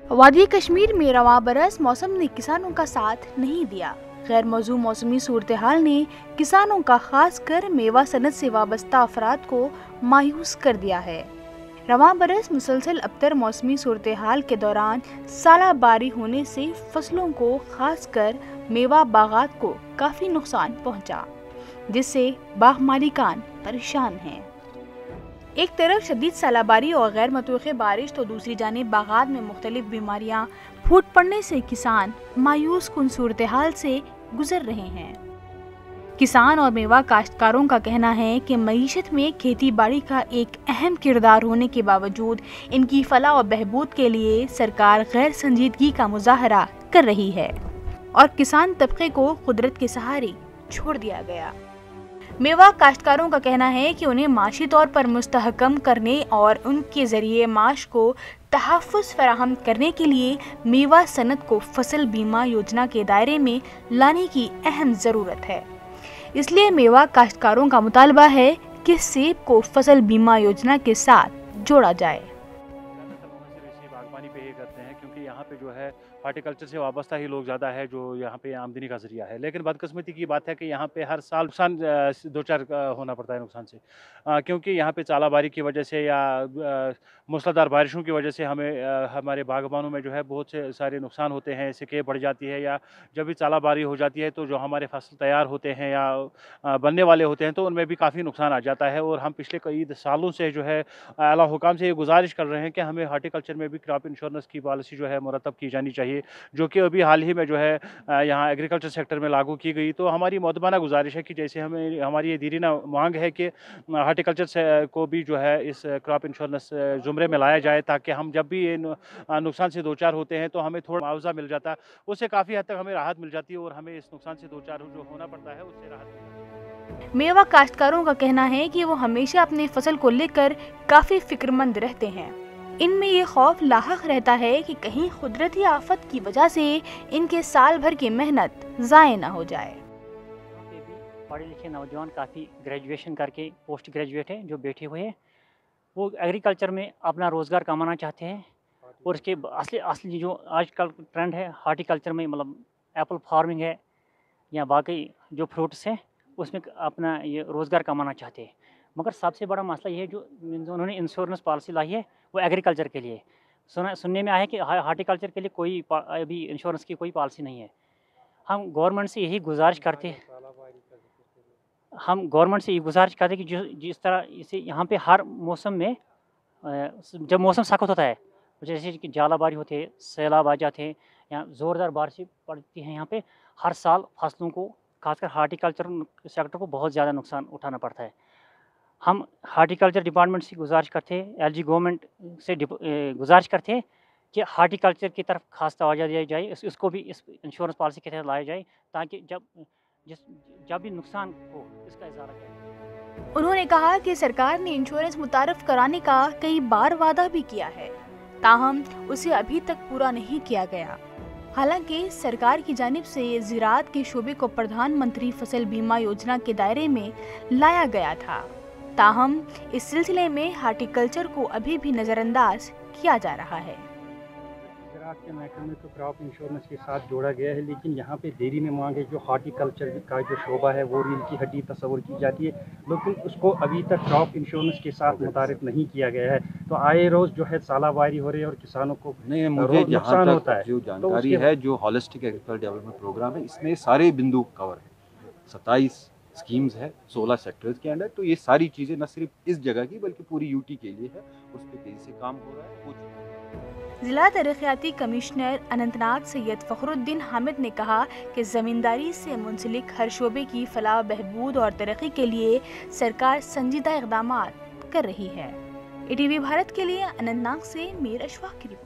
वादी कश्मीर में रवां बरस मौसम ने किसानों का साथ नहीं दिया। गैर मौजूद मौसमी सूरत हाल ने किसानों का खास कर मेवा सनत से वाबस्ता अफराद को मायूस कर दिया है। रवां बरस मुसलसल अबतर मौसमी सूरत हाल के दौरान सालाबारी होने से फसलों को खास कर मेवा बागात को काफी नुकसान पहुंचा, जिससे बाग मालिकान परेशान हैं। एक तरफ शदीद सालाबारी और गैर मतवक़्क़े बारिश तो दूसरी जानिब बागात में मुख्तलिफ बीमारियां फूट पड़ने से किसान मायूस कुन सूरत हाल से गुजर रहे हैं। किसान और मेवा काश्तकारों का कहना है कि मईशत में खेती बाड़ी का एक अहम किरदार होने के बावजूद इनकी फलाह और बहबूद के लिए सरकार गैर संजीदगी का मुजाहरा कर रही है और किसान तबके को कुदरत के सहारे छोड़ दिया गया। मेवा काश्तकारों का कहना है कि उन्हें माशी तौर पर मुस्तहकम करने और उनके जरिए माश को तहफ़्फ़ुज़ फराहम करने के लिए मेवा सनत को फसल बीमा योजना के दायरे में लाने की अहम ज़रूरत है। इसलिए मेवा काश्तकारों का मुतालबा है कि सेब को फसल बीमा योजना के साथ जोड़ा जाए। बागबानी पे ही करते हैं क्योंकि यहाँ पे जो है हॉर्टिकल्चर से वाबस्ता ही लोग ज़्यादा है जो यहाँ पे आमदनी का जरिया है। लेकिन बदकिस्मती की बात है कि यहाँ पे हर साल नुकसान दो चार होना पड़ता है नुकसान से, क्योंकि यहाँ पे चालाबारी की वजह से या मूसलाधार बारिशों की वजह से हमें हमारे बागबानों में जो है बहुत से सारे नुकसान होते हैं। सिकें बढ़ जाती है या जब भी चालाबारी हो जाती है तो जो हमारे फसल तैयार होते हैं या बनने वाले होते हैं तो उनमें भी काफ़ी नुकसान आ जाता है। और हम पिछले कई सालों से जो है आला हुकाम से ये गुजारिश कर रहे हैं कि हमें हॉर्टिकल्चर में भी क्रॉप इंश्योरेंस की पॉलिसी जो है मुरतब की जानी चाहिए, जो कि अभी हाल ही में जो है यहाँ एग्रीकल्चर सेक्टर में लागू की गई। तो हमारी मौदबाना गुजारिश है कि जैसे हमें हमारी ये दीरीना मांग है कि हॉर्टिकल्चर को भी जो है इस क्रॉप इंश्योरेंस ज़ुमरे में लाया जाए, ताकि हम जब भी ये नुकसान से दो चार होते हैं तो हमें थोड़ा मुआवजा मिल जाता, उससे काफ़ी हद तक हमें राहत मिल जाती है और हमें इस नुकसान से दो चार जो होना पड़ता है उससे राहत मिल जाती है। मेवा काश्तकारों का कहना है कि वो हमेशा अपने फसल को लेकर काफी फिक्रमंद रहते हैं। इनमें ये खौफ लाहक रहता है कि कहीं कुदरती आफत की वजह से इनके साल भर की मेहनत ज़ाय न हो जाए। पढ़े लिखे नौजवान काफ़ी ग्रेजुएशन करके पोस्ट ग्रेजुएट हैं जो बैठे हुए हैं, वो एग्रीकल्चर में अपना रोज़गार कमाना चाहते हैं। और इसके असली जो आजकल ट्रेंड है हॉर्टिकल्चर में, मतलब एप्पल फार्मिंग है या बाकी जो फ्रूट्स हैं उसमें अपना ये रोज़गार कमाना चाहते हैं। मगर सबसे बड़ा मसला ये है जो उन्होंने इंश्योरेंस पॉलिसी लाई है वो एग्रीकल्चर के लिए। सुनने में आया है कि हॉर्टिकल्चर के लिए कोई अभी इंश्योरेंस की कोई पॉलिसी नहीं है। हम गवर्नमेंट से यही गुजारिश करते हैं कि जिस तरह इसे यहाँ पे हर मौसम में जब मौसम सख्त होता है, जैसे कि जालाबारी होते हैं, सैलाब आ जाते हैं या ज़ोरदार बारिश पड़ती है, यहाँ पे हर साल फसलों को खासकर हार्टिकल्चर सेक्टर को बहुत ज़्यादा नुकसान उठाना पड़ता है। हम हार्टिकल्चर डिपार्टमेंट से गुजारिश करते हैं, एलजी गवर्नमेंट से गुजारिश करते हैं कि हार्टिकल्चर की तरफ खास तवज्जो दिया जाए, इसको भी इस इंश्योरेंस पॉलिसी के तहत लाया जाए, ताकि जब भी नुकसान हो इसका इजारा किया। उन्होंने कहा कि सरकार ने इंश्योरेंस मुतारफ कराने का कई बार वादा भी किया है, ताहम उसे अभी तक पूरा नहीं किया गया। हालांकि सरकार की जानिब से ज़राअत के शोबे को प्रधानमंत्री फसल बीमा योजना के दायरे में लाया गया था, ताहम इस सिलसिले में हॉर्टिकल्चर को अभी भी नज़रअंदाज किया जा रहा है। ज़राअत के महकमे में तो क्रॉप इंश्योरेंस के साथ जोड़ा गया है, लेकिन यहाँ पे देरी में मांग है जो हॉर्टिकल्चर का जो शोबा है वो रील की हड्डी तस्वर की जाती है, लेकिन उसको अभी तक क्रॉप इंश्योरेंस के साथ मुतारिफ नहीं किया गया है। तो आए रोज़ जो है सालाबारी हो रही है और किसानों को मुझे नुकसान होता है। जो जानकारी है जो होलिस्टिक एग्रीकल्चर डेवलपमेंट प्रोग्राम है इसमें सारे बिंदु कवर है, 27 स्कीम्स है 16 सेक्टर्स के अंडर। तो ये सारी चीज़ें न सिर्फ इस जगह की बल्कि पूरी यूटी के लिए है, उस पर तेजी से काम हो रहा है। जिला तरक्याती कमिश्नर अनंतनाग सैयद फखरुद्दीन हामिद ने कहा कि ज़मींदारी से मुंसलिक हर शोबे की फलाह बहबूद और तरक्की के लिए सरकार संजीदा इक़दामात कर रही है। ATV भारत के लिए अनंतनाग से मीर अशफाक की रिपोर्ट।